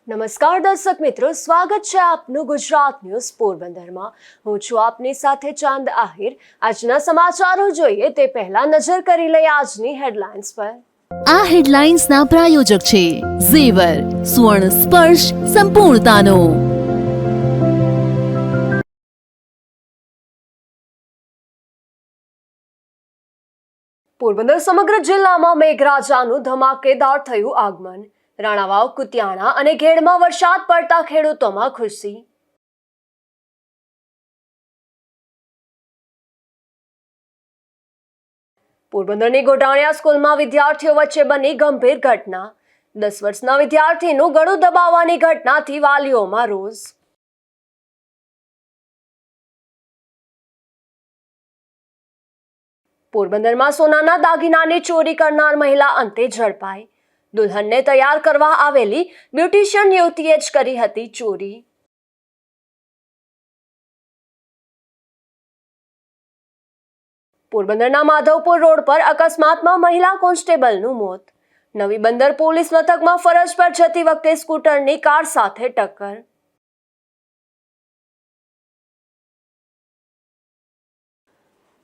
નમસ્કાર દર્શક મિત્રો, સ્વાગત છે આપનું ગુજરાત ન્યૂઝ પોરબંદરમાં। હું છું આપની સાથે ચાંદ આહિર। આજના સમાચારો જોઈએ તે પહેલા નજર કરી લઈએ આજની હેડલાઇન્સ પર। આ હેડલાઇન્સના પ્રાયોજક છે ઝેવર, સ્વર્ણ સ્પર્શ સંપૂર્ણતાનો। પોરબંદર સમગ્ર જિલ્લામાં મેઘરાજાનું ધમાકેદાર થયું આગમન। રાણાવાવ, કુતિયાણા અને ઘેડમાં વરસાદ પડતા ખેડૂતોમાં ખુશી। પોરબંદરની ગોટાણીયા સ્કૂલમાં વિદ્યાર્થીઓ વચ્ચે બની ગંભીર ઘટના। 10 વર્ષના વિદ્યાર્થીનું ગળું દબાવવાની ઘટનાથી વાલીઓમાં રોષ। પોરબંદરમાં સોનાના દાગીનાની ચોરી કરનાર મહિલા અંતે ઝડપાઈ। દુલ્હનને તૈયાર કરવા આવેલી બ્યુટિશિયન યુવતીએ જ કરી હતી ચોરી। પોરબંદરના માધવપુર રોડ પર અકસ્માતમાં મહિલા કોન્સ્ટેબલનું મોત। નવી બંદર પોલીસ મથકમાં ફરજ પર જતી વખતે સ્કૂટરની કાર સાથે ટક્કર।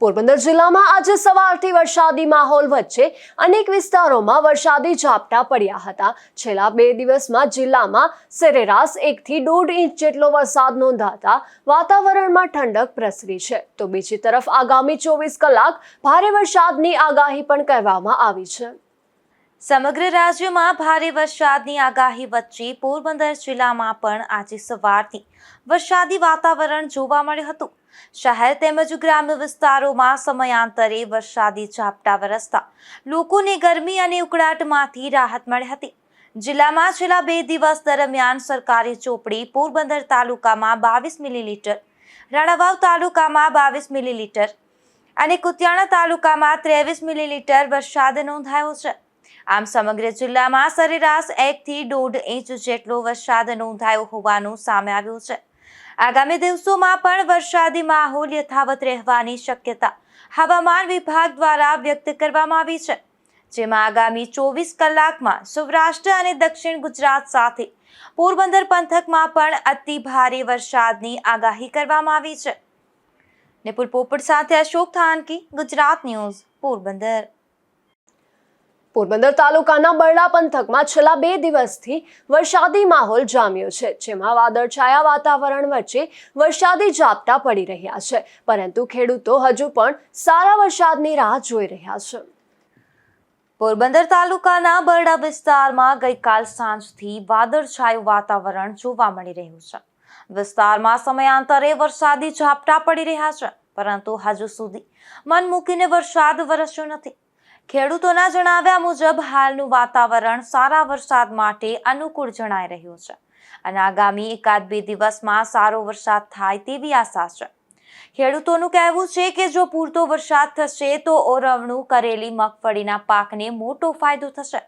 પોરબંદર જિલ્લામાં આજે સવારથી વરસાદી માહોલ વચ્ચે અનેક વિસ્તારોમાં વરસાદી ઝાપટા પડ્યા હતા। છેલ્લા 2 દિવસમાં જિલ્લામાં સરેરાશ 1 થી 1.5 ઇંચ જેટલો વરસાદ નોંધાતા વાતાવરણમાં ઠંડક પ્રસરી છે, તો બીજી તરફ આગામી 24 કલાક ભારે વરસાદની આગાહી પણ કરવામાં આવી છે। સમગ્ર રાજ્યમાં ભારે વરસાદની આગાહી વચ્ચે પોરબંદર જિલ્લામાં પણ આજે સવારથી વરસાદી વાતાવરણ જોવા મળ્યું હતું। શહેર તેમજ ગ્રામ્ય વિસ્તારોમાં સમયાંતરે વરસાદી ઝાપટા વરસતા લોકોને ગરમી અને ઉકળાટમાંથી રાહત મળી હતી। જિલ્લામાં છેલ્લા 2 દિવસ દરમિયાન સરકારી ચોપડી પોરબંદર તાલુકામાં 22 મિલીલીટર, રાણાવાવ તાલુકામાં 22 મિલીલીટર અને કુતિયાણા તાલુકામાં 23 મિલીલીટર વરસાદ નોંધાયો છે। આમ સમગ્ર જિલ્લામાં સરેરાશ 1 થી 1.5 ઇંચ જેટલો વરસાદ નોંધાયો હોવાનું સામે આવ્યું છે। આગામી દિવસોમાં પણ વરસાદી માહોલ યથાવત રહેવાની શક્યતા હવામાન વિભાગ દ્વારા વ્યક્ત કરવામાં આવી છે, જેમાં આગામી 24 કલાકમાં સૌરાષ્ટ્ર અને દક્ષિણ ગુજરાત સાથે પોરબંદર પંથકમાં પણ અતિ ભારે વરસાદની આગાહી કરવામાં આવી છે। નિપુલ પોપટ સાથે અશોક થાનકી, ગુજરાત ન્યૂઝ, પોરબંદર। પોરબંદર તાલુકાના બરડા પંથકમાં છેલ્લા 2 દિવસથી વરસાદી માહોલ જામ્યો છે, જેમાં વાદળછાયા વાતાવરણ વચ્ચે વરસાદી ઝાપટા પડી રહ્યા છે, પરંતુ ખેડૂતો હજુ પણ સારા વરસાદની રાહ જોઈ રહ્યા છે। પોરબંદર તાલુકાના બરડા વિસ્તારમાં ગઈકાલ સાંજથી વાદળછાયું વાતાવરણ જોવા મળી રહ્યું છે। વિસ્તારમાં સમયાંતરે વરસાદી ઝાપટા પડી રહ્યા છે, પરંતુ હજુ સુધી મન મૂકીને વરસાદ વરસ્યો નથી। ખેડૂતોના જણાવ્યા મુજબ હાલનું વાતાવરણ સારા વરસાદ માટે અનુકૂળ જણાઈ રહ્યું છે અને આગામી 1-2 દિવસમાં સારો વરસાદ થાય તેવી આશા છે। ખેડૂતોનું કહેવું છે કે જો પૂરતો વરસાદ થશે તો ઓરવણું કરેલી મગફળીના પાકને મોટો ફાયદો થશે।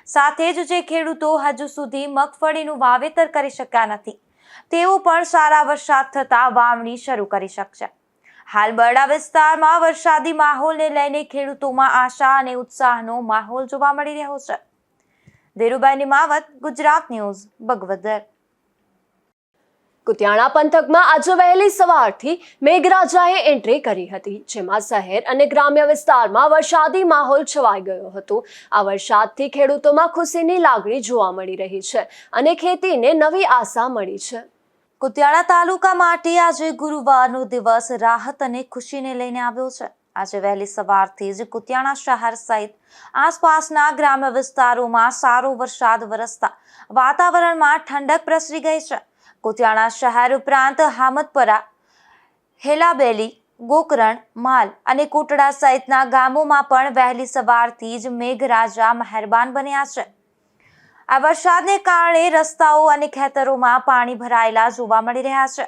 સાથે જ જે ખેડૂતો હજુ સુધી મગફળીનું વાવેતર કરી શક્યા નથી, તેઓ પણ સારા વરસાદ થતાં વાવણી શરૂ કરી શકશે। હાલ બરડા વિસ્તારમાં વરસાદી માહોલને લઈને ખેડૂતોમાં આશા અને ઉત્સાહનો માહોલ જોવા મળી રહ્યો છે। ધીરુભાઈ નિમાવત, ગુજરાત ન્યૂઝ, બગવદર। કુતિયાણા પંથકમાં આજે વહેલી સવારથી મેઘરાજાએ એન્ટ્રી કરી હતી, જેમાં શહેર અને ગ્રામ્ય વિસ્તારમાં વરસાદી માહોલ છવાઈ ગયો હતો। આ વરસાદથી ખેડૂતોમાં ખુશીની લાગણી જોવા મળી રહી છે અને ખેતીને નવી આશા મળી છે। કુતિયાણા તાલુકા માટે આજે ગુરુવારનો દિવસ રાહત અને ખુશીને લઈને આવ્યો છે। આજે વહેલી સવારથી જ કુતિયાણા શહેર સહિત આસપાસના ગ્રામ્ય વિસ્તારોમાં સારો વરસાદ વરસતા વાતાવરણમાં ઠંડક પ્રસરી ગઈ છે। કુતિયાણા શહેર ઉપરાંત હામદપરા, હેલાબેલી, ગોકરણ, માલ અને કોટડા સહિતના ગામોમાં પણ વહેલી સવારથી જ મેઘરાજા મહેરબાન બન્યા છે। આ વરસાદને કારણે રસ્તાઓ અને ખેતરોમાં પાણી ભરાયેલા જોવા મળી રહ્યા છે।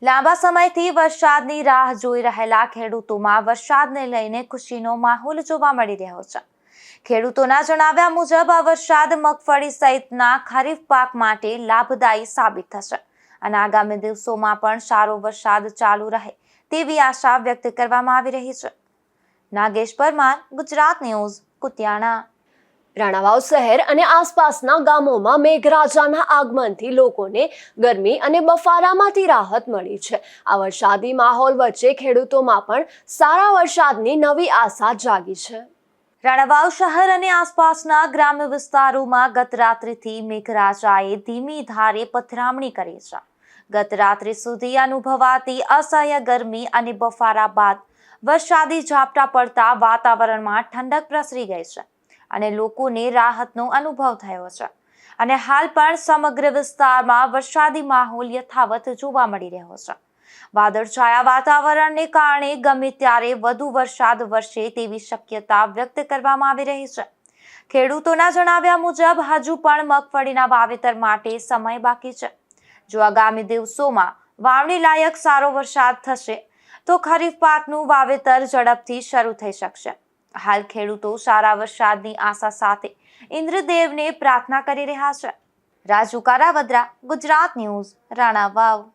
લાંબા સમયથી વરસાદની રાહ જોઈ રહેલા ખેડૂતોમાં વરસાદને લઈને ખુશીનો માહોલ જોવા મળી રહ્યો છે। ખેડૂતોના જણાવ્યા મુજબ આ વરસાદ મગફળી સહિતના ખરીફ પાક માટે લાભદાયી સાબિત થશે અને આગામી દિવસોમાં પણ સારો વરસાદ ચાલુ રહે તેવી આશા વ્યક્ત કરવામાં આવી રહી છે। નાગેશ પરમાર, ગુજરાત ન્યૂઝ, કુતિયાણા। રાણાવાવ શહેર અને આસપાસના ગામોમાં મેઘરાજાના આગમનથી લોકોને ગરમી અને બફારામાંથી રાહત મળી છે. આ વરસાદી માહોલ વચ્ચે ખેડૂતોમાં પણ સારા વરસાદની નવી આશા જાગી છે. રાણાવાવ શહેર અને આસપાસના ગ્રામ્ય વિસ્તારોમાં ગત રાત્રિથી મેઘરાજાએ ધીમી ધારે પથરામણી કરી છે. ગત રાત્રિ સુધી અનુભવાતી અસહ્ય ગરમી અને બફારા બાદ વરસાદી ઝાપટા પડતા વાતાવરણમાં ઠંડક પ્રસરી ગઈ છે અને લોકોને રાહતનો અનુભવ થયો છે. અને હાલ પણ સમગ્ર વિસ્તારમાં વરસાદી માહોલ યથાવત જોવા મળી રહ્યો છે. વાદળછાયા વાતાવરણને કારણે ગમે ત્યારે વધુ વરસાદ વરસે તેવી શક્યતા વ્યક્ત કરવામાં આવી રહી છે. ખેડૂતોના જણાવ્યા મુજબ હજુ પણ મગફળીના વાવેતર માટે સમય બાકી છે. જો આગામી દિવસોમાં વાવણી લાયક સારો વરસાદ થશે તો ખરીફ પાકનું વાવેતર ઝડપથી શરૂ થઈ શકશે. હાલ ખેડૂતો સારા વરસાદની આશા સાથે ઇન્દ્રદેવને પ્રાર્થના કરી રહ્યા છે. રાજુ કારાવદ્રા, ગુજરાત ન્યૂઝ, રાણાવાવ.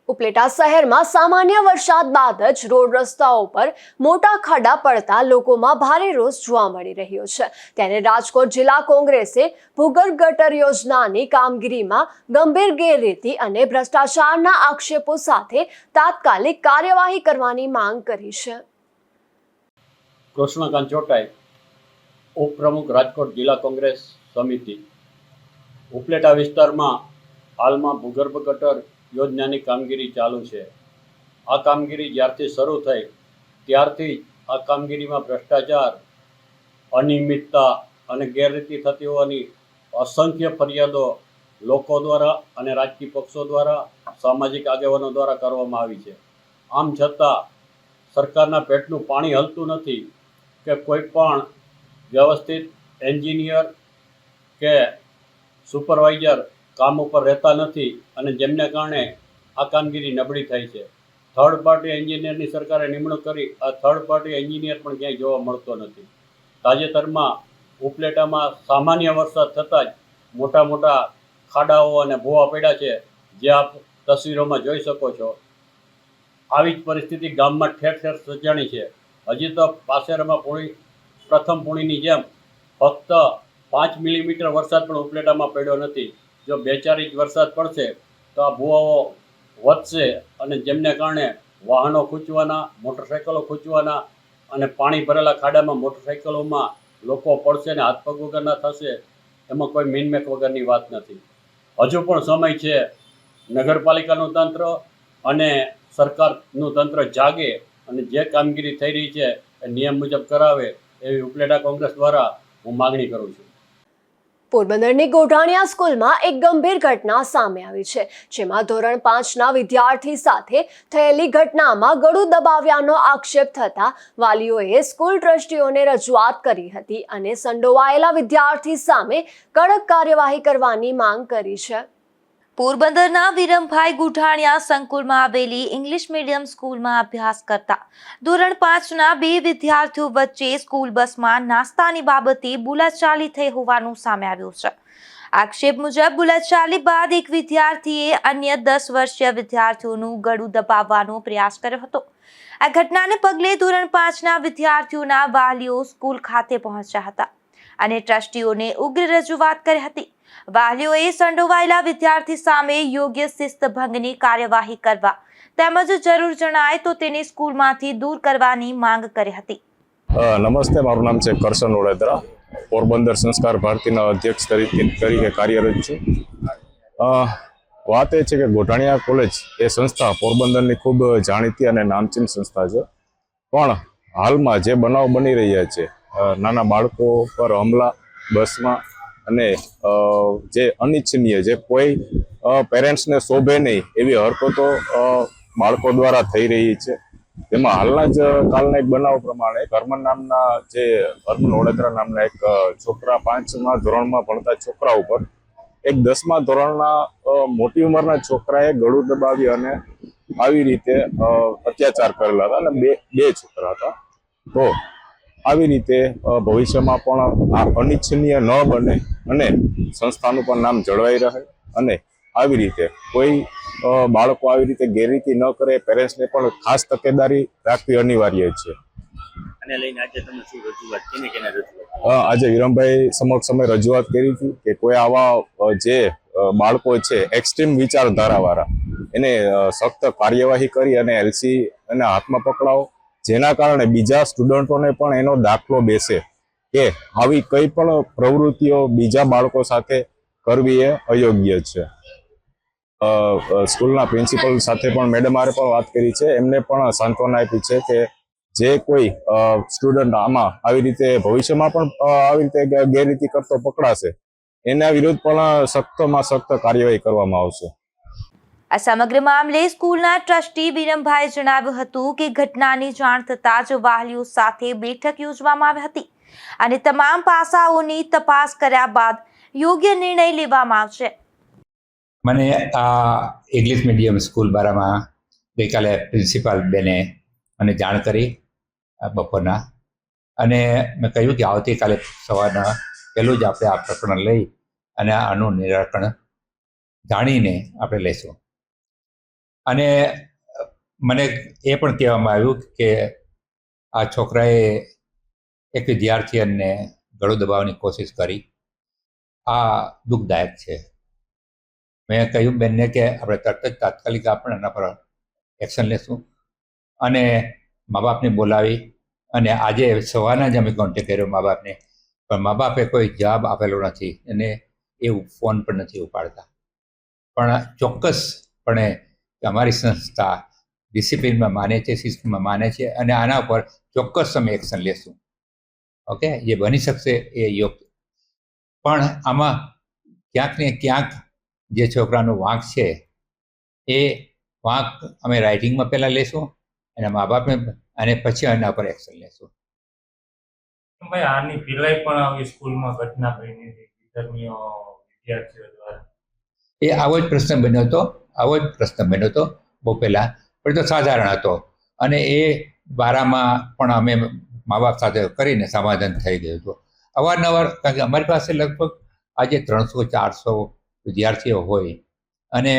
ઉપલેટા શહેરમાં સામાન્ય વરસાદ બાદ જ રોડ રસ્તાઓ પર મોટા ખાડા પડતા લોકોમાં ભારે રોષ જોવા મળી રહ્યો છે. ત્યારે રાજકોટ જિલ્લા કોંગ્રેસે ભૂગર્ભ ગટર યોજનાની કામગીરીમાં ગંભીર ગેરરીતિ અને ભ્રષ્ટાચારના આક્ષેપો સાથે તાત્કાલિક કાર્યવાહી કરવાની માંગ કરી છે. કૃષ્ણકાંત ચોટાઈ, ઉપપ્રમુખ, રાજકોટ જિલ્લા કોંગ્રેસ સમિતિ. ઉપલેટા વિસ્તારમાં હાલમાં ભૂગર્ભ ગટર યોજનાની કામગીરી ચાલુ છે. આ કામગીરી જ્યારથી શરૂ થઈ ત્યારથી આ કામગીરીમાં ભ્રષ્ટાચાર, અનિયમિતતા અને ગેરરીતિ થતી હોવાની અસંખ્ય ફરિયાદો લોકો દ્વારા અને રાજકીય પક્ષો દ્વારા, સામાજિક આગેવાનો દ્વારા કરવામાં આવી છે. આમ છતાં સરકારના પેટનું પાણી હલતું નથી કે કોઈ પણ વ્યવસ્થિત એન્જિનિયર કે સુપરવાઇઝર કામ ઉપર રહેતા નથી અને જેમને કારણે આ કામગીરી નબળી થઈ છે. થર્ડ પાર્ટી એન્જિનિયરની સરકારે નિમણૂક કરી આ થર્ડ પાર્ટી એન્જિનિયર પણ ક્યાંય જોવા મળતો નથી. તાજેતરમાં ઉપલેટામાં સામાન્ય વરસાદ થતાં જ મોટા મોટા ખાડાઓ અને ભૂવા પડ્યા છે, જે આપ તસવીરોમાં જોઈ શકો છો. આવી જ પરિસ્થિતિ ગામમાં ઠેર ઠેર સર્જાણી છે. હજી તો પાસેરમાં પ્રથમ પૂણીની જેમ ફક્ત 5 મિલીમીટર વરસાદ પણ ઉપલેટામાં પડ્યો નથી. જો 2-4 ઇંચ વરસાદ પડશે તો આ ભૂવાઓ વધશે અને જેમને કારણે વાહનો ખૂંચવાના, મોટરસાઇકલો ખૂંચવાના અને પાણી ભરેલા ખાડામાં મોટરસાઇકલોમાં લોકો પડશે અને હાથ પગ વગરના થશે. એમાં કોઈ મીનમેક વગરની વાત નથી. હજુ પણ સમય છે. નગરપાલિકાનું તંત્ર અને સરકારનું તંત્ર જાગે અને જે કામગીરી થઈ રહી છે એ નિયમ મુજબ કરાવે એવી ઉપલેટા કોંગ્રેસ દ્વારા હું માગણી કરું છું. પોરબંદરની ગોઢાણીયા સ્કૂલમાં એક ગંભીર ઘટના સામે આવી છે, જેમાં ધોરણ 5ના વિદ્યાર્થી સાથે થયેલી ઘટનામાં ગળું દબાવ્યાનો આક્ષેપ થતા વાલીઓએ સ્કૂલ ટ્રસ્ટીઓને રજૂઆત કરી હતી અને સંડોવાયેલા વિદ્યાર્થી સામે કડક કાર્યવાહી કરવાની માંગ કરી છે. પોરબંદરના વિરમભાઈ ગુઠાણિયા સંકુલમાં આવેલી ઇંગ્લિશ મીડિયમ સ્કૂલમાં અભ્યાસ કરતા ધોરણ 5ના 2 વિદ્યાર્થીઓ વચ્ચે સ્કૂલ બસમાં નાસ્તાની બાબતે બોલાચાલી થઈ હોવાનું સામે આવ્યું છે. આક્ષેપ મુજબ બોલાચાલી બાદ એક વિદ્યાર્થીએ અન્ય 10 વર્ષીય વિદ્યાર્થીઓનું ગળું દબાવવાનો પ્રયાસ કર્યો હતો. આ ઘટનાને પગલે ધોરણ 5ના વિદ્યાર્થીઓના વાલીઓ સ્કૂલ ખાતે પહોંચ્યા હતા અને ટ્રસ્ટીઓને ઉગ્ર રજૂઆત કરી હતી. વાલીઓએ સંડોવાયેલા વિદ્યાર્થી સામે યોગ્ય શિસ્તભંગની કાર્યવાહી કરવા તેમજ જરૂર જણાય તો તેને સ્કૂલમાંથી દૂર કરવાની માંગ કરી હતી. નમસ્તે, મારું નામ છે કરશન ઓળેદરા. પોરબંદર સંસ્કાર ભારતીના અધ્યક્ષ તરીકે કાર્યરત છું. વાત એ છે કે ગોઢાણીયા કોલેજ એ સંસ્થા પોરબંદરની ખૂબ જાણીતી અને નામચીન સંસ્થા છે. પણ હાલમાં જે બનાવ બની રહ્યા છે, નાના બાળકો પર હુમલા બસમાં અને જે અનિચ્છનીય, જે કોઈ પેરેન્ટ્સને શોભે નહીં એવી હરકતો બાળકો દ્વારા થઈ રહી છે. તેમાં હાલના જ કાલના એક બનાવ પ્રમાણે હરમન ઓળેદરા નામના એક છોકરા 5મા ધોરણમાં ભણતા છોકરા ઉપર એક 10મા ધોરણના મોટી ઉંમરના છોકરાએ ગળું દબાવી અને આવી રીતે અત્યાચાર કરેલા હતા અને બે છોકરા હતા. તો આવી રીતે ભવિષ્યમાં પણ આ અનિચ્છનીય ન બને અને સંસ્થાનું પણ નામ જળવાઈ રહે અને આવી રીતે કોઈ બાળકો આવી રીતે ગેરરીતિ ન કરે, પેરેન્ટ્સને પણ ખાસ તકેદારી રાખવી અનિવાર્ય છે. આને લઈને આજે તમે શું રજૂઆત કેને રજૂઆત આજે વિરમભાઈ સમક્ષ અમે રજૂઆત કરી હતી કે કોઈ આવા જે બાળકો છે એક્સ્ટ્રીમ વિચારધારાવાળા એને સખ્ત કાર્યવાહી કરી અને એલસી એને હાથમાં પકડાવો, જેના કારણે બીજા સ્ટુડન્ટોને પણ એનો દાખલો બેસે કે આવી કઈ પણ પ્રવૃત્તિઓ બીજા બાળકો સાથે કરવી એ અયોગ્ય છે. સ્કૂલના પ્રિન્સિપલ સાથે પણ મેડમ પણ વાત કરી છે, એમને પણ સાંત્વના આપી છે કે જે કોઈ સ્ટુડન્ટ આમાં આવી રીતે ભવિષ્યમાં પણ આવી રીતે ગેરરીતિ કરતો પકડાશે એના વિરુદ્ધ પણ સખ્તમાં સખ્ત કાર્યવાહી કરવામાં આવશે. આ સમગ્ર મામલે સ્કૂલના ટ્રસ્ટી વિરમભાઈએ જણાવ્યું હતું કે ઘટનાની જાણ થતાં જ વાલીઓ સાથે બેઠક યોજવામાં આવી હતી અને તમામ પાસાઓની તપાસ કર્યા બાદ યોગ્ય નિર્ણય લેવામાં આવશે. મને આ ઇંગ્લિશ મીડિયમ સ્કૂલ બારામાં ગઈકાલે પ્રિન્સિપાલ બેને મને જાણ કરી બપોરના, અને મેં કહ્યું કે આવતીકાલે સવારના પહેલું જ આપણે આ પ્રકરણ લઈ અને આનું નિરાકરણ જાણીને આપણે લઈશું. અને મને એ પણ કહેવામાં આવ્યું કે આ છોકરાએ એક વિદ્યાર્થીને ગળું દબાવવાની કોશિશ કરી. આ દુઃખદાયક છે. મેં કહ્યું બેનને કે આપણે તરત જ તાત્કાલિક આપણે એના પર એક્શન લેશું અને મા બાપને બોલાવી અને આજે સવારના જ અમે કોન્ટેક્ટ કર્યો મા બાપને, પણ મા બાપે કોઈ જવાબ આપેલો નથી અને એ ફોન પણ નથી ઉપાડતા. પણ ચોક્કસપણે અમારી સંસ્થા ડિસિપ્લિનમાં માને છે, શિસ્તમાં માને છે અને આના પર ચોક્કસ અમે એક્શન લેશું. ઓકે, જે બની શકશે એ યોગ્ય. પણ આમાં ક્યાંક ને ક્યાંક જે છોકરાનો વાંક છે એ વાંક અમે રાઇટિંગમાં પહેલાં લેશું અને મા બાપને અને પછી એના પર એક્શન લેશું. ભાઈ આની પહેલાંય પણ આવી સ્કૂલમાં ઘટના બની હતી વિદ્યાર્થીઓ દ્વારા? એ આવો જ પ્રશ્ન બન્યો હતો બહુ પહેલાં, પણ તો સાધારણ હતો અને એ બારામાં પણ અમે મા બાપ સાથે કરીને સમાધાન થઈ ગયું હતું. અવારનવાર, કારણ કે અમારી પાસે લગભગ આજે 300-400 વિદ્યાર્થીઓ હોય અને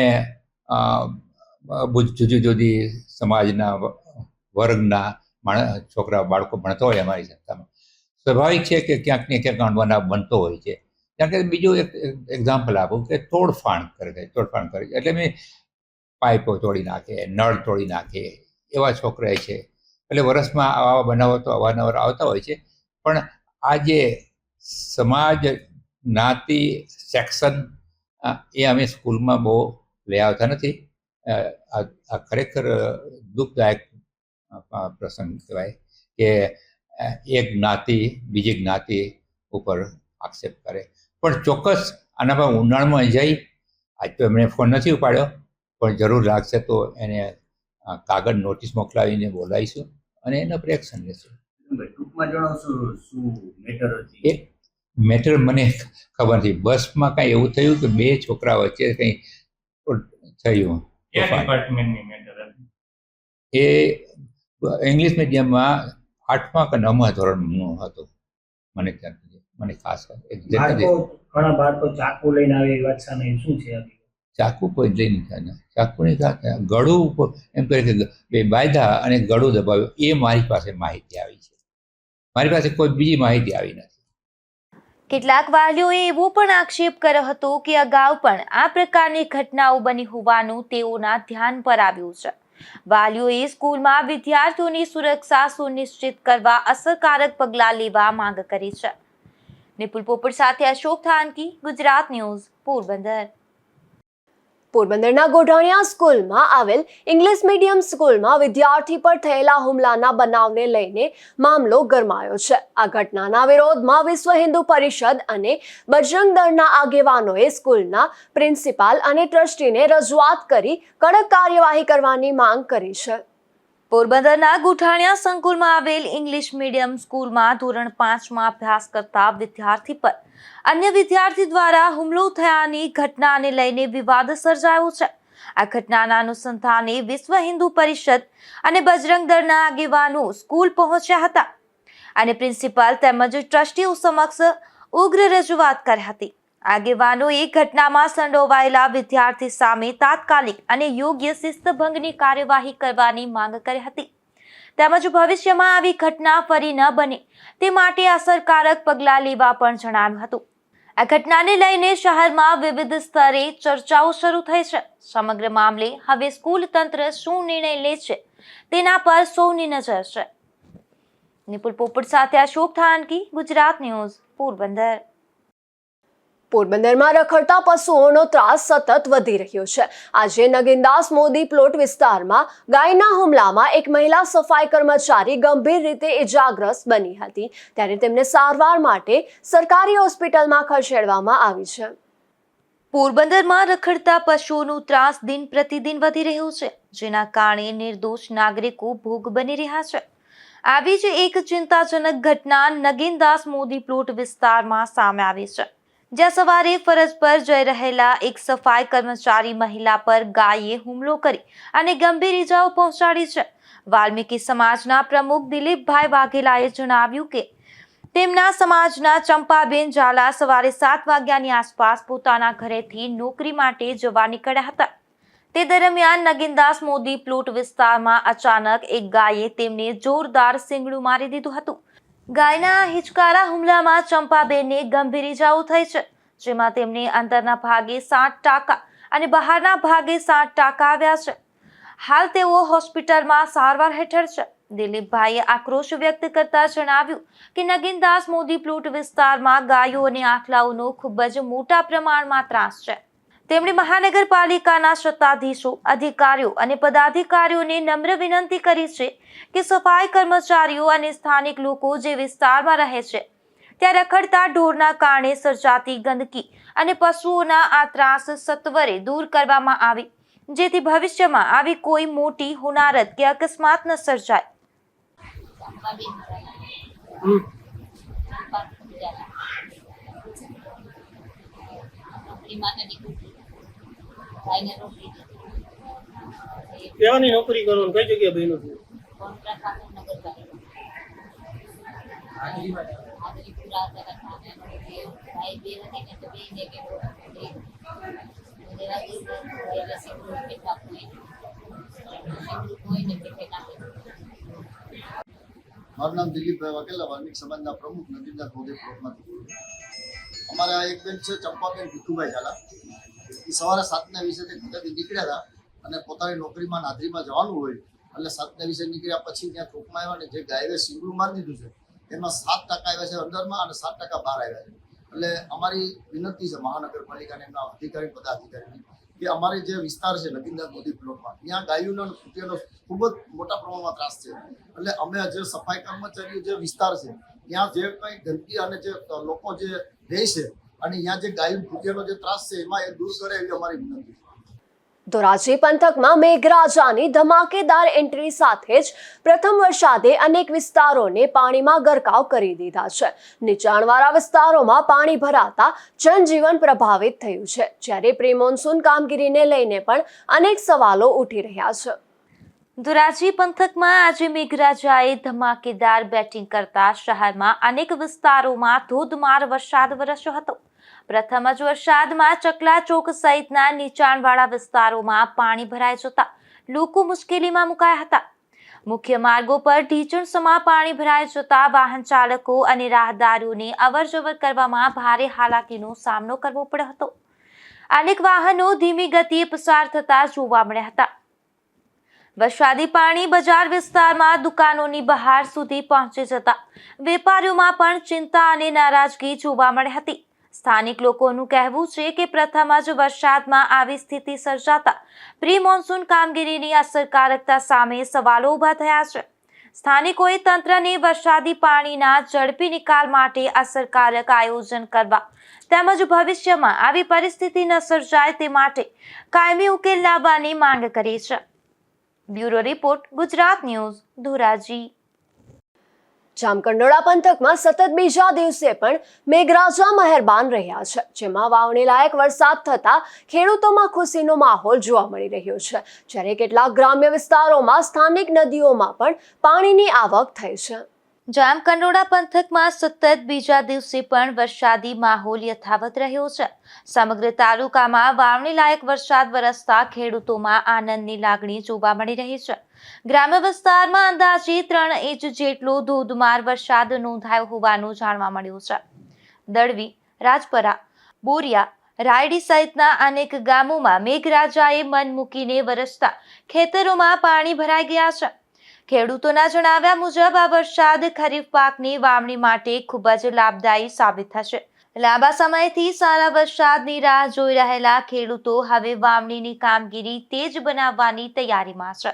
જુદી જુદી સમાજના વર્ગના છોકરા બાળકો ભણતા હોય અમારી સંસ્થામાં. સ્વાભાવિક છે કે ક્યાંક ને ક્યાંક અણબનાવ બનતો હોય છે. કારણ કે બીજું એક એક્ઝામ્પલ આપું કે તોડફાડ કરે એટલે મેં પાઇપો તોડી નાખે, નળ તોડી નાખે એવા છોકરા છે. એટલે વર્ષમાં આવા બનાવો તો અવારનવાર આવતા હોય છે. પણ આ જે સમાજ જ્ઞાતિ સેક્શન એ અમે સ્કૂલમાં બહુ લઈ આવતા નથી. આ ખરેખર દુઃખદાયક પ્રસંગ કહેવાય કે એક જ્ઞાતિ બીજી જ્ઞાતિ ઉપર આક્ષેપ કરે. પણ ચોક્કસ આના પર ઊંડાણમાં જઈ, આજ તો એમણે ફોન નથી ઉપાડ્યો, પણ જરૂર લાગશે તો એને કાગળ નોટિસ મોકલાવીને બોલાવીશું અને એના પર એક્શન લેશું. ટૂંકમાં જણાવશો શું મેટર હતી? એ મેટર મને ખબર નથી. બસમાં કાંઈ એવું થયું કે બે છોકરા વચ્ચે કંઈ થયું. ડિપાર્ટમેન્ટની મેટર હતી? એ ઇંગ્લિશ મીડિયમમાં 8મા કે 9મા ધોરણનું હતું. મને ખાસ ઘણા બાળકો ચાકુ લઈને આવે એ વાત સામે શું છે? ચાકુ કોઈ લઈને થાય, ચાકુની ગળું એમ કહે કે બે બાયધા અને ગળું દબાવ્યું, એ મારી પાસે માહિતી આવી છે. મારી પાસે કોઈ બીજી માહિતી આવી નથી. કેટલાક વાલીઓએ એવો પણ આક્ષેપ કર્યો હતો કે અગાઉ પણ આ પ્રકારની ઘટનાઓ બની હોવાનું તેઓના ધ્યાન પર આવ્યું છે. વાલીઓએ સ્કૂલમાં વિદ્યાર્થીઓની સુરક્ષા સુનિશ્ચિત કરવા અસરકારક પગલાં લેવા માંગ કરી છે. નિપુલ પોપટ સાથે અશોક થાનકી, ગુજરાત ન્યૂઝ, પોરબંદર. પોરબંદરના ગોઢાણીયા સ્કૂલમાં આવેલ ઇંગ્લિશ મીડિયમ સ્કૂલમાં વિદ્યાર્થી પર થયેલા હુમલાના બનાવને લઈને મામલો ગરમાયો છે. આ ઘટનાના વિરોધમાં વિશ્વ હિન્દુ પરિષદ અને બજરંગ દળના આગેવાનોએ સ્કૂલના પ્રિન્સિપાલ અને ટ્રસ્ટીને રજૂઆત કરી કડક કાર્યવાહી કરવાની માંગ કરી છે. પોરબંદરના ગોઢાણીયા સંકુલમાં આવેલ ઇંગ્લિશ મીડિયમ સ્કૂલમાં ધોરણ 5માં અભ્યાસ કરતા વિદ્યાર્થી પર અન્ય વિદ્યાર્થી દ્વારા હુમલો થયાની ઘટનાને લઈને વિવાદ સર્જાયો છે. આ ઘટનાના અનુસંધાને વિશ્વ હિન્દુ પરિષદ અને બજરંગ દળના આગેવાનો સ્કૂલ પહોંચ્યા હતા અને પ્રિન્સિપાલ તેમજ ટ્રસ્ટીઓ સમક્ષ ઉગ્ર રજૂઆત કરી હતી. આગેવાનોએ ઘટનામાં સંડોવાયેલા વિદ્યાર્થી સામે તાત્કાલિક અને યોગ્ય શિસ્તભંગની કાર્યવાહી કરવાની માંગ કરી હતી. તેમજ ભવિષ્યમાં આવી ઘટના ફરી ન બને તે માટે અસરકારક પગલાં લેવા પણ જણાવ્યું હતું. આ ઘટનાને લઈને શહેરમાં વિવિધ સ્તરે ચર્ચાઓ શરૂ થઈ છે. સમગ્ર મામલે હવે સ્કૂલ તંત્ર શું નિર્ણય લે છે તેના પર સૌની નજર છે. નિપુલ પોપટ સાથે અશોક થાનકી, ગુજરાત ન્યૂઝ, પોરબંદર. પોરબંદરમાં રખડતા પશુઓનો ત્રાસ સતત વધી રહ્યો છે. આજે નગીનદાસ મોદી પ્લોટ વિસ્તારમાં ગાયના હુમલામાં એક મહિલા સફાઈ કર્મચારી ગંભીર રીતે ઇજાગ્રસ્ત બની હતી, ત્યારે તેમને સારવાર માટે સરકારી હોસ્પિટલમાં ખસેડવામાં આવી છે. પોરબંદરમાં રખડતા પશુઓનો ત્રાસ દિન પ્રતિદિન વધી રહ્યો છે, જેના કારણે નિર્દોષ નાગરિકો ભોગ બની રહ્યા છે. આવી જ એક ચિંતાજનક ઘટના નગીનદાસ મોદી પ્લોટ વિસ્તારમાં સામે આવી છે, જ્યાં સવારે ફરજ પર જઈ રહેલા એક સફાઈ કર્મચારી મહિલા પર ગાયે હુમલો કરી અને ગંભીર ઈજાઓ પહોંચાડી છે. વાલ્મીકી સમાજના પ્રમુખ દિલીપભાઈ વાઘેલાએ જણાવ્યું કે તેમના સમાજના ચંપાબેન ઝાલા સવારે 7 વાગ્યાની આસપાસ પોતાના ઘરેથી નોકરી માટે જવા નીકળ્યા હતા. તે દરમિયાન નગીનદાસ મોદી પ્લોટ વિસ્તારમાં અચાનક એક ગાયે તેમને જોરદાર સિંગડું મારી દીધું હતું. ગાયના હિચકારા હુમલામાં ચંપાબેનને ગંભીર ઈજાઓ થઈ છે, જેમાં તેમને અંદરના ભાગે 7 ટાંકા અને બહારના ભાગે 7 ટાંકા આવ્યા છે. હાલ તેઓ હોસ્પિટલમાં સારવાર હેઠળ છે. દિલીપભાઈએ આક્રોશ વ્યક્ત કરતા જણાવ્યું કે નગીનદાસ મોદી પ્લોટ વિસ્તારમાં ગાયો અને આખલાઓનો ખૂબ જ મોટા પ્રમાણમાં ત્રાસ છે. તેમણે મહાનગરપાલિકાના સત્તાધીશો, અધિકારીઓ અને પદાધિકારીઓને નમ્ર વિનંતી કરી છે કે સફાઈ કર્મચારીઓ અને સ્થાનિક લોકો જે વિસ્તારમાં રહે છે ત્યાં રખડતા ઢોરના કારણે સર્જાતી ગંદકી અને પશુઓના આ ત્રાસ સત્વરે દૂર કરવામાં આવે, જેથી ભવિષ્યમાં આવી કોઈ મોટી હોનારત કે અકસ્માત ન સર્જાય. કેવાની નોકરી કરો, કઈ જગ્યાએ બન્યું છે? મારું નામ દિલીપભાઈ વાઘેલા, વાલ્મીકી સમાજના પ્રમુખ, નગીનદાસ મોદી પ્લોટમાંથી. અમારા એક બેન છે ચંપાબેન ભીખુભાઈ ઝાલા, એ સવારે 7:20 ઘરેથી નીકળ્યા હતા અને પોતાની નોકરીમાં નાદરીમાં જવાનું હોય એટલે 7:20 નીકળ્યા પછી ત્યાં ચોકમાં આવ્યા ને જે ગાયે સિંગડું મારી દીધું છે એમાં 7 ટકા આવ્યા છે અંદરમાં અને 7 ટકા બહાર આવ્યા છે. એટલે અમારી વિનંતી છે મહાનગરપાલિકાને, એમના અધિકારી પદાધિકારીની, કે અમારે જે વિસ્તાર છે નગીનદાસ મોદી પ્લોટમાં ત્યાં ગાયોનો અને કૂતિયાનો ખૂબ જ મોટા પ્રમાણમાં ત્રાસ છે. એટલે અમે જે સફાઈ કર્મચારીઓ જે વિસ્તાર છે ત્યાં જે કંઈ ગંદકી અને જે લોકો જે રહે છે અને અહીંયા જે ગાયો કૂતિયાનો જે ત્રાસ છે એમાં એ દૂર કરે એવી અમારી વિનંતી છે. ધોરાજી પંથકમાં મેઘરાજાની ધમાકેદાર એન્ટ્રી સાથે જ પ્રથમ વરસાદે અનેક વિસ્તારોને પાણીમાં ગરકાવ કરી દીધા છે. નીચાણવાળા વિસ્તારોમાં પાણી ભરાતા જનજીવન પ્રભાવિત થયું છે, જ્યારે પ્રી મોન્સૂન કામગીરીને લઈને પણ અનેક સવાલો ઉઠી રહ્યા છે. ધોરાજી પંથકમાં આજે મેઘરાજાએ ધમાકેદાર બેટિંગ કરતા શહેરમાં અનેક વિસ્તારોમાં ધોધમાર વરસાદ વરસ્યો હતો. પ્રથમ જ વરસાદમાં ચકલા ચોક સહિતના નીચાણવાળા વિસ્તારોમાં પાણી ભરાઈ જતા લોકો મુશ્કેલીમાં મુકાયા હતા. મુખ્ય માર્ગો પર ઢીચણસમાં પાણી ભરાઈ જતા વાહન ચાલકો અને રાહદારીઓને અવરજવર કરવામાં ભારે હાલાકીનો સામનો કરવો પડ્યો હતો. અનેક વાહનો ધીમી ગતિએ પસાર થતા જોવા મળ્યા હતા. વરસાદી પાણી બજાર વિસ્તારમાં દુકાનોની બહાર સુધી પહોંચી જતા વેપારીઓમાં પણ ચિંતા અને નારાજગી જોવા મળી હતી. સ્થાનિક લોકોનું કહેવું છે કે પ્રથમ જ વરસાદમાં આવી સ્થિતિ સર્જાતા પ્રી મોન્સૂન કામગીરીની અસરકારકતા સામે સવાલો ઊભા થયા છે. સ્થાનિકોએ તંત્રને વરસાદી પાણીના ઝડપી નિકાલ માટે અસરકારક આયોજન કરવા તેમજ ભવિષ્યમાં આવી પરિસ્થિતિ ન સર્જાય તે માટે કાયમી ઉકેલ લાવવાની માંગ કરી છે. Bureau report, Gujarat news, Dhoraji. Jamkandorna પંથકમાં સતત બીજા દિવસે પણ મેઘરાજા મહેરબાન રહ્યા છે, જેમાં વાવણી લાયક વરસાદ થતા ખેડૂતોમાં ખુશીનો માહોલ જોવા મળી રહ્યો છે, જ્યારે કેટલાક ગ્રામ્ય વિસ્તારોમાં સ્થાનિક નદીઓમાં પણ પાણીની આવક થઈ છે. જામકંડોળા પંથકમાં સતત બીજા દિવસે પણ વરસાદી માહોલ યથાવત રહ્યો છે. સમગ્ર તાલુકામાં વાવણી લાયક વરસાદ વરસતા ખેડૂતોમાં આનંદની લાગણી જોવા મળી રહી છે. ગ્રામ્ય વિસ્તારમાં અંદાજે 3 ઇંચ જેટલો ધોધમાર વરસાદ નોંધાયો હોવાનું જાણવા મળ્યું છે. દળવી, રાજપરા, બોરિયા, રાયડી સહિતના અનેક ગામોમાં મેઘરાજાએ મન મૂકીને વરસતા ખેતરોમાં પાણી ભરાઈ ગયા છે. ખેડૂતોના જણાવ્યા મુજબ આ વરસાદ ખરીફ પાકની વાવણી માટે ખૂબ જ લાભદાયી સાબિત થશે. લાંબા સમયથી સારા વરસાદની રાહ જોઈ રહેલા ખેડૂતો હવે વાવણીની કામગીરી તેજ બનાવવાની તૈયારીમાં છે.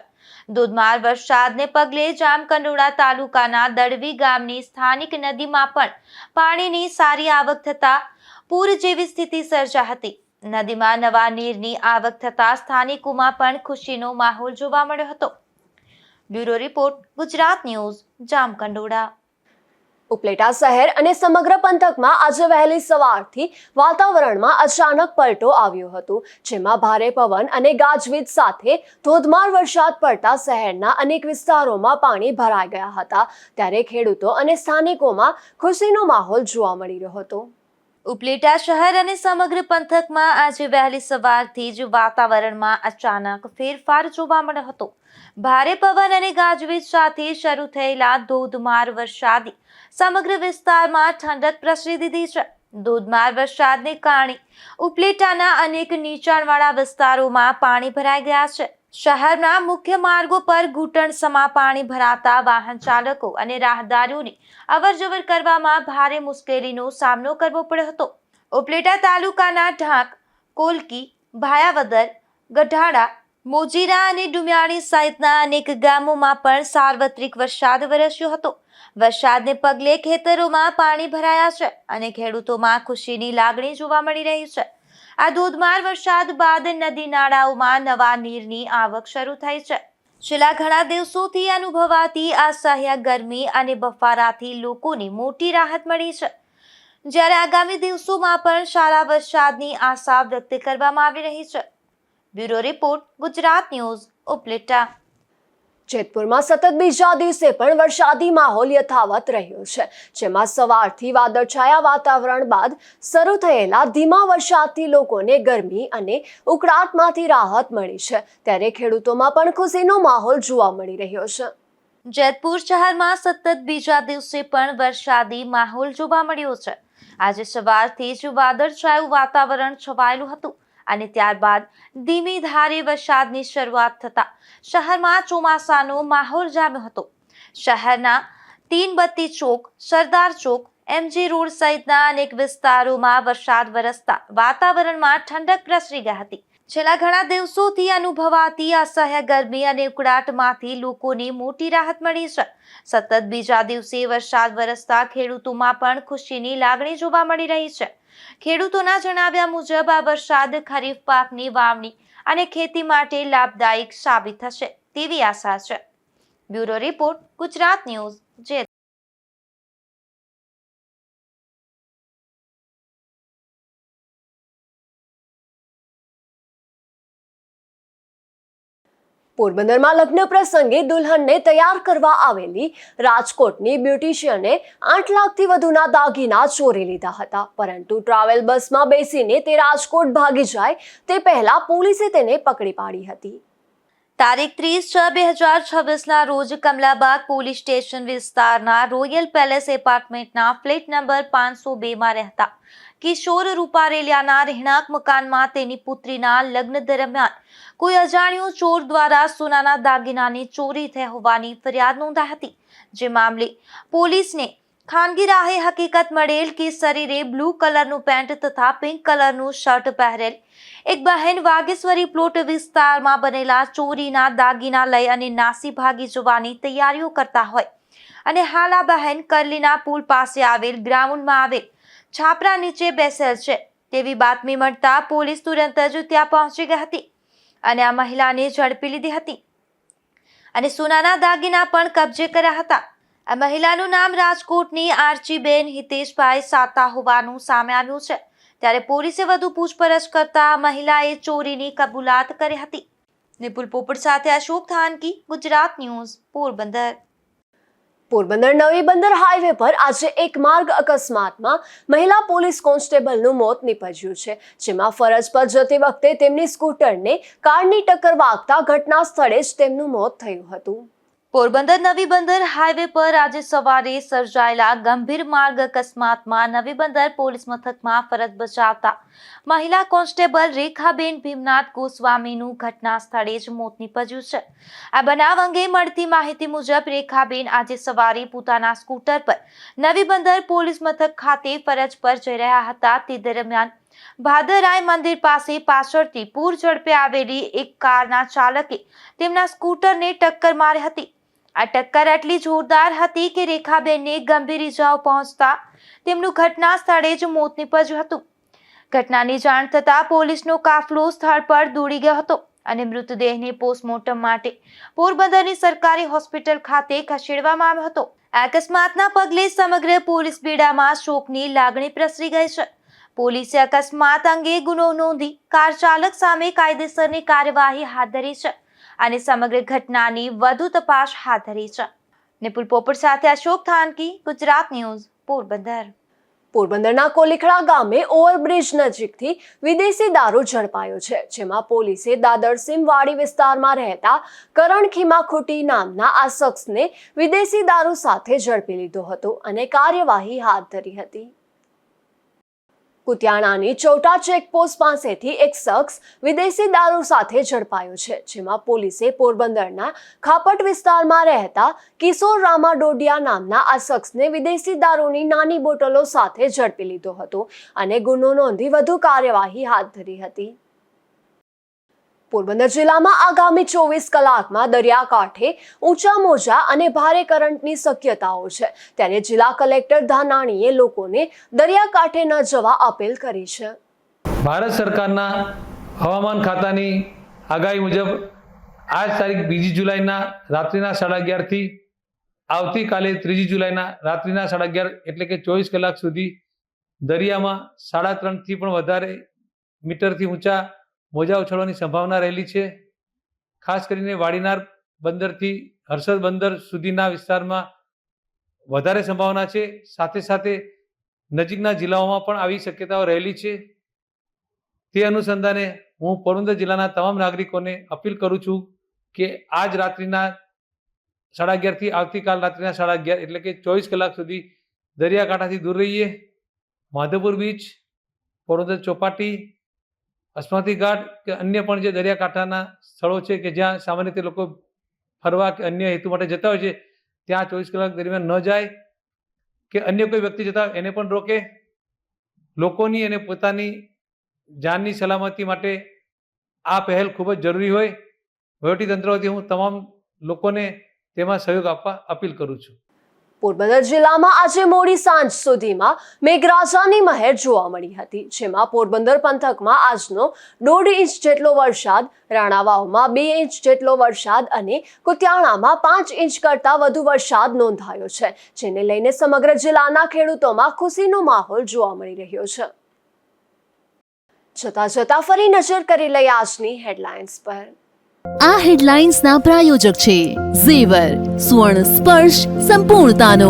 ધોધમાર વરસાદને પગલે જામકંડોળા તાલુકાના દળવી ગામની સ્થાનિક નદીમાં પણ પાણીની સારી આવક થતા પૂર જેવી સ્થિતિ સર્જા હતી. નદીમાં નવા નીરની આવક થતા સ્થાનિકોમાં પણ ખુશીનો માહોલ જોવા મળ્યો હતો. Bureau report, Gujarat news, Jamkandorna. Upleta શહેર અને સમગ્ર પંથકમાં આજે વહેલી સવારથી વાતાવરણમાં અચાનક પલટો આવ્યો હતો, જેમાં ભારે પવન અને ગાજવીજ સાથે ધોધમાર વરસાદ પડતા શહેરના અનેક વિસ્તારોમાં પાણી ભરાઈ ગયા હતા. ત્યારે ખેડૂતો અને સ્થાનિકોમાં ખુશીનો માહોલ જોવા મળી રહ્યો હતો. ઉપલેટા શહેર અને સમગ્ર પંથકમાં આજે વહેલી સવારથી જ વાતાવરણમાં અચાનક ફેરફાર જોવા મળ્યો હતો. ભારે પવન અને ગાજવીજ સાથે શરૂ થયેલા ધોધમાર વરસાદે સમગ્ર વિસ્તારમાં ઠંડક પ્રસરી દીધી છે. ધોધમાર વરસાદને કારણે ઉપલેટાના અનેક નીચાણવાળા વિસ્તારોમાં પાણી ભરાઈ ગયા છે. શહેરના મુખ્ય માર્ગો પર ઘૂંટણસમા પાણી ભરાતા વાહન ચાલકો અને રાહદારીઓને અવરજવર કરવામાં ભારે મુશ્કેલીનો સામનો કરવો પડ્યો હતો. ઉપલેટા તાલુકાના ઢાંક, કોલકી, ભાયાવદર, ગઢાડા, મોજીરા અને ડુમિયાણી સહિતના અનેક ગામોમાં પણ સાર્વત્રિક વરસાદ વરસ્યો હતો. વરસાદને પગલે ખેતરોમાં પાણી ભરાયા છે અને ખેડૂતોમાં ખુશીની લાગણી જોવા મળી રહી છે. આ ધોધમાર વરસાદ બાદ નદી નાળાઓમાં નવા નીરની આવક શરૂ થઈ છે. છેલ્લા ઘણા દિવસોથી અનુભવાતી અસહ્ય ગરમી અને બફારાથી લોકોને મોટી રાહત મળી છે. જ્યારે આગામી દિવસોમાં પણ સારા વરસાદની આશા વ્યક્ત કરવામાં આવી રહી છે. Bureau report, Gujarat news, Upleta. જેતપુરમાં સતત બીજા દિવસે પણ વરસાદી માહોલ યથાવત રહ્યો છે, જેમાં સવારથી વાદળછાયા વાતાવરણ બાદ શરૂ થયેલા ધીમા વરસાદથી લોકોને ગરમી અને ઉકળાટમાંથી રાહત મળી છે. ત્યારે ખેડૂતોમાં પણ ખુશીનો માહોલ જોવા મળી રહ્યો છે. જેતપુર શહેરમાં સતત બીજા દિવસે પણ વરસાદી માહોલ જોવા મળ્યો છે. આજે સવારથી જ વાદળછાયું વાતાવરણ છવાયેલું હતું અને ત્યારબાદ ધીમી ધારે વરસાદની શરૂઆત થતા શહેરમાં ચોમાસાનો માહોલ જામ્યો હતો. શહેરના તીનબત્તી ચોક, સરદાર ચોક, MG રોડ સહિતના અનેક વિસ્તારોમાં વરસાદ વરસતા વાતાવરણમાં ઠંડક પ્રસરી ગઈ હતી. છેલ્લા ઘણા દિવસોથી અનુભવાતી અસહ્ય ગરમી અને ઉકળાટમાંથી લોકોને મોટી રાહત મળી છે. સતત બીજા દિવસે વરસાદ વરસતા ખેડૂતોમાં પણ ખુશીની લાગણી જોવા મળી રહી છે. ખેડૂતોના જણાવ્યા મુજબ આ વરસાદ ખરીફ પાકની વાવણી અને ખેતી માટે લાભદાયક સાબિત થશે તેવી આશા છે. Bureau report, Gujarat news, Jetpur. પોરબંદરમાં લગ્ન પ્રસંગે દુલ્હનને તૈયાર કરવા આવેલી રાજકોટની બ્યુટિશિયને 8 લાખથી વધુના દાગીના ચોરી લીધા હતા, પરંતુ ટ્રાવેલ બસમાં બેસીને તે રાજકોટ ભાગી જાય તે પહેલા પોલીસે તેને પકડી પાડી હતી. તારીખ 30/6/2026ના રોજ કમલાબાગ પોલીસ સ્ટેશન વિસ્તારના રોયલ પેલેસ એપાર્ટમેન્ટના ફ્લેટ નંબર 502માં રહેતા કિશોર રૂપારેલિયાના રહેણાંક મકાનમાં તેની પુત્રીના લગ્ન દરમિયાન કોઈ અજાણ્યો ચોર દ્વારા સોનાના દાગીનાની ચોરી થઈ હોવાની ફરિયાદ નોંધાઈ હતી. જે મામલે પોલીસને ખાનગી રાહે હકીકત મળેલ કે શરીરે બ્લુ કલરનું પેન્ટ તથા પિંક કલરનું શર્ટ પહેરેલ એક બહેન વાગેશ્વરી પ્લોટ વિસ્તારમાં બનેલા ચોરીના દાગીના લઈ અને નાસી ભાગી જવાની તૈયારીઓ કરતા હોય અને હાલ આ બહેન કરલીના પુલ પાસે આવેલ ગ્રાઉન્ડમાં આવેલ છાપરા નીચે બેસેલ છે તેવી બાતમી મળતા પોલીસ તુરંત જ ત્યાં પહોંચી ગઈ હતી અને આ મહિલાને ઝડપી લીધી હતી અને સોનાના દાગીના પણ કબજે કર્યા હતા. આ મહિલાનું નામ રાજકોટની આર્ચીબેન હિતેશભાઈ સાતા હોવાનું સામે આવ્યું છે. ત્યારે પોલીસે વધુ પૂછપરછ કરતા મહિલાએ ચોરીની કબૂલાત કરી હતી. નિપુલ પોપટ સાથે અશોક થાનકી, ગુજરાત ન્યૂઝ, પોરબંદર. પોરબંદર નવી બંદર હાઈવે પર આજે એક માર્ગ અકસ્માતમાં મહિલા પોલીસ કોન્સ્ટેબલનું મોત નીપજ્યું છે, જેમાં ફરજ પર જતી વખતે તેમની સ્કૂટરને કારની ટક્કર વાગતા ઘટના સ્થળે જ તેમનું મોત થયું હતું. પોરબંદર નવી બંદર હાઈવે પર આજે સવારે સર્જાયેલા ગંભીર માર્ગ અકસ્માતમાં નવી બંદર પોલીસ મથકમાં ફરજ બજાવતા મહિલા કોન્સ્ટેબલ રેખાબેન ભીમનાથ ગોસ્વામીનું ઘટના સ્થળે જ મોત નીપજ્યું છે. આ બનાવ અંગે મળતી માહિતી મુજબ રેખાબેન આજે સવારે પોતાના સ્કૂટર પર નવી બંદર પોલીસ મથક ખાતે ફરજ પર જઈ રહ્યા હતા. તે દરમિયાન ભાદરાય મંદિર પાસે પાછળથી પૂર ઝડપે આવેલી એક કારના ચાલકે તેમના સ્કૂટરને ટક્કર મારી હતી. આ ટક્કર એટલી જોરદાર હતી કે રેખાબેનને ગંભીર ઇજાઓ પહોંચતા તેમનું ઘટના સ્થળે જ મોત નીપજ્યું હતું. ઘટનાની જાણ થતાં પોલીસનો કાફલો સ્થળ પર દોડી ગયો હતો અને મૃતદેહને પોસ્ટમોર્ટમ માટે પોરબંદરની સરકારી હોસ્પિટલ ખાતે ખસેડવામાં આવ્યો હતો. આ અકસ્માતના પગલે સમગ્ર પોલીસ બેડામાં શોકની લાગણી પ્રસરી ગઈ છે. પોલીસે અકસ્માત અંગે ગુનો નોંધી કાર ચાલક સામે કાયદેસરની કાર્યવાહી હાથ ધરી છે અને સમગ્ર ઘટનાની વધુ તપાસ હાથ ધરી છે. નિપુલ પોપટ સાથે અશોક થાનકી, ગુજરાત ન્યૂઝ, પોરબંદર. પોરબંદરના કોલીખડા ગામે ઓવરબ્રિજ નજીકથી વિદેશી દારૂ ઝડપાયો છે, જેમાં પોલીસે દાદર સીમવાડી વિસ્તારમાં રહેતા કરણ ખીમાખુટી નામના આ શખ્સને વિદેશી દારૂ સાથે ઝડપી લીધો હતો અને કાર્યવાહી હાથ ધરી હતી. કુતિયાણાની ચોટા ચેકપોસ્ટ પાસેથી એક શખ્સ વિદેશી દારૂ સાથે ઝડપાયો છે, જેમાં પોલીસે પોરબંદરના ખાપટ વિસ્તારમાં રહેતા કિશોર રામા ડોડિયા નામના આ શખ્સને વિદેશી દારૂની નાની બોટલો સાથે ઝડપી લીધો હતો અને ગુનો નોંધી વધુ કાર્યવાહી હાથ ધરી હતી. પોરબંદર જિલ્લામાં આગામી 24 કલાકમાં દરિયાકાંઠે ઊંચા મોજા અને ભારે કરંટની શક્યતાઓ છે, ત્યારે જિલ્લા કલેક્ટર ધાનાણીએ લોકોને દરિયાકાંઠે ન જવા અપીલ કરી છે. ભારત સરકારના હવામાન ખાતાની આગાહી મુજબ આજ તારીખ 2 જુલાઈના રાત્રિના 11:30થી આવતીકાલે 3 જુલાઈના રાત્રિના 11:30 એટલે કે 24 કલાક સુધી દરિયામાં 3.5થી પણ વધારે મીટરથી ઊંચા મોજા ઉછળવાની સંભાવના રહેલી છે. ખાસ કરીને વાડીનાર બંદરથી હર્ષદ બંદર સુધીના વિસ્તારમાં વધારે સંભાવના છે. સાથે સાથે નજીકના જિલ્લાઓમાં પણ આવી શક્યતાઓ રહેલી છે. તે અનુસંધાને હું પોરબંદર જિલ્લાના તમામ નાગરિકોને અપીલ કરું છું કે આજ રાત્રિના 11:30થી આવતીકાલ રાત્રિના 11:30 એટલે કે 24 કલાક સુધી દરિયાકાંઠાથી દૂર રહીએ. માધવપુર બીચ, પોરબંદર ચોપાટી, અસ્માતી ઘાટ કે અન્ય પણ જે દરિયાકાંઠાના સ્થળો છે કે જ્યાં સામાન્ય રીતે લોકો ફરવા કે અન્ય હેતુ માટે જતા હોય છે, ત્યાં 24 કલાક દરમિયાન ન જાય કે અન્ય કોઈ વ્યક્તિ જતા હોય એને પણ રોકે. લોકોની અને પોતાની જાનની સલામતી માટે આ પહેલ ખૂબ જ જરૂરી હોય. વહીવટીતંત્ર વતી હું તમામ લોકોને તેમાં સહયોગ આપવા અપીલ કરું છું. પોરબંદર જિલ્લામાં આજે મોડી સાંજ સુધીમાં મેઘરાજાની મહેર જોવા મળી હતી, જેમાં પોરબંદર પંથકમાં આજનો 1.5 ઇંચ જેટલો વરસાદ, રાણાવાવમાં 2 ઇંચ જેટલો વરસાદ અને કુતિયાણામાં 5 ઇંચ કરતાં વધુ વરસાદ નોંધાયો છે, જેને લઈને સમગ્ર જિલ્લાના ખેડૂતોમાં ખુશીનો માહોલ જોવા મળી રહ્યો છે. જતા જતા ફરી નજર કરી લઈએ આજની હેડલાઇન્સ પર. આ હેડલાઇન્સના પ્રાયોજક છે ઝેવર, સુવર્ણ સ્પર્શ સંપૂર્ણતાનો.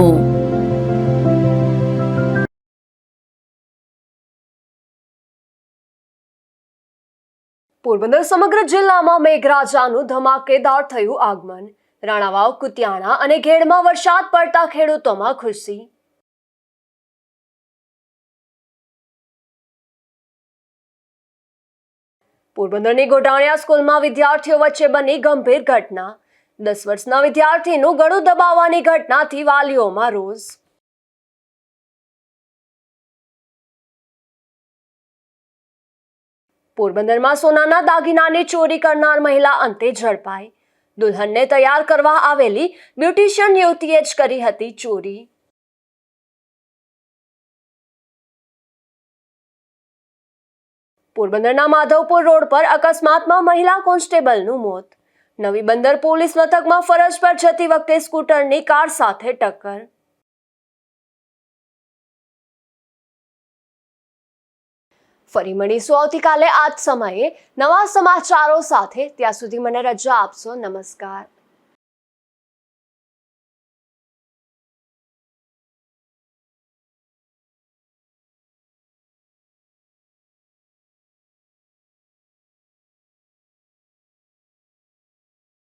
પોરબંદર સમગ્ર જિલ્લામાં મેઘરાજાનું ધમાકેદાર થયું આગમન. રાણાવાવ, કુતિયાણા અને ઘેડમાં વરસાદ પડતા ખેડૂતોમાં ખુશી. પોરબંદરની ગોટાણીયા સ્કૂલમાં વિદ્યાર્થીઓ વચ્ચે બની ગંભીર ઘટના. 10 વર્ષના વિદ્યાર્થીનું ગળું દબાવવાની ઘટનાથી વાલીઓમાં રોષ. પોરબંદરમાં સોનાના દાગીનાની ચોરી કરનાર મહિલા અંતે ઝડપાઈ. દુલ્હનને તૈયાર કરવા આવેલી બ્યુટિશિયન યુવતીએ જ કરી હતી ચોરી. પોરબંદરના માધવપુર રોડ પર અકસ્માતમાં મહિલા કોન્સ્ટેબલનું મોત. નવી બંદર પોલીસ મથકમાં ફરજ પર જતી વખતે સ્કૂટરની કાર સાથે ટક્કર. ફરી મળીશું આવતીકાલે આ જ સમયે નવા સમાચારો સાથે. ત્યાં સુધી મને રજા આપશો. નમસ્કાર.